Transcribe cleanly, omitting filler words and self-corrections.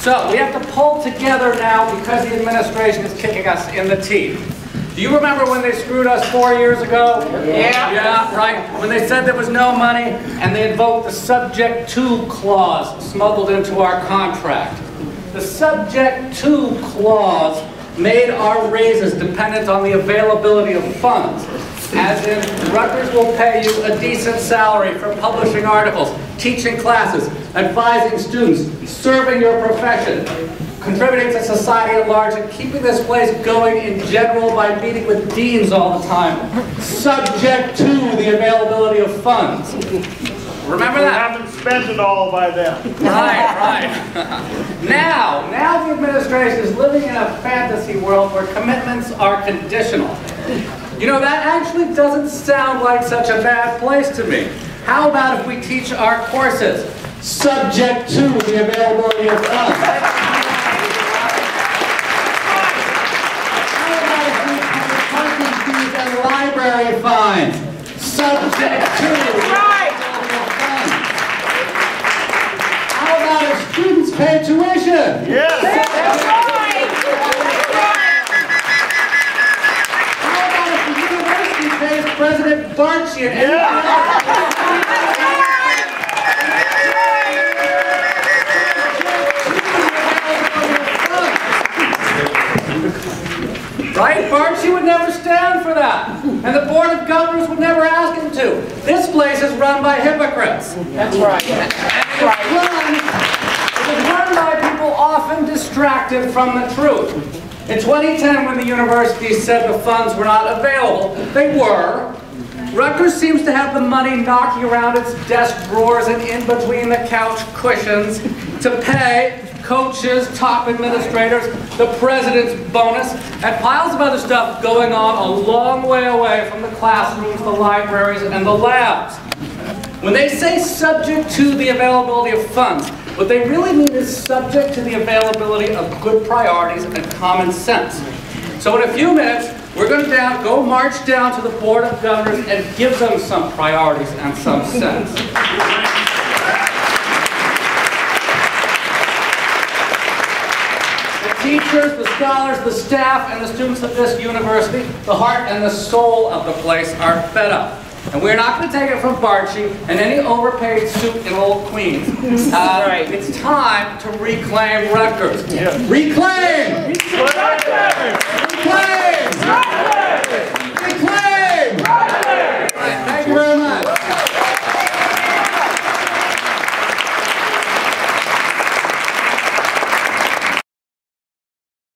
So we have to pull together now because the administration is kicking us in the teeth. Do you remember when they screwed us 4 years ago? Yeah. Yeah, right. When they said there was no money and they invoked the subject to clause smuggled into our contract. The subject to clause made our raises dependent on the availability of funds. As in, Rutgers will pay you a decent salary for publishing articles, teaching classes, advising students, serving your profession, contributing to society at large, and keeping this place going in general by meeting with deans all the time, subject to the availability of funds. Remember that? We haven't spent it all by then. Right. Now the administration is living in a fantasy world where commitments are conditional. You know, that actually doesn't sound like such a bad place to me. How about if we teach our courses subject to the availability of funds? How about if we pay parking fees and library fines subject to the availability of funds? How about if students pay tuition? Yes. That's right. President Barchi and right? Barchi would never stand for that. And the Board of Governors would never ask him to. This place is run by hypocrites. That's right. That's right. It was run by people often distracted from the truth. In 2010, when the university said the funds were not available, they were. Rutgers seems to have the money knocking around its desk drawers and in between the couch cushions to pay coaches, top administrators, the president's bonus, and piles of other stuff going on a long way away from the classrooms, the libraries, and the labs. When they say subject to the availability of funds, what they really mean is subject to the availability of good priorities and common sense. So in a few minutes, we're going to go march down to the Board of Governors and give them some priorities and some sense. The teachers, the scholars, the staff, and the students of this university, the heart and the soul of the place are fed up. And we're not going to take it from Barchi and any overpaid suit in old Queens. Right. It's time to reclaim Rutgers. Yeah. Reclaim! Reclaim! Reclaim!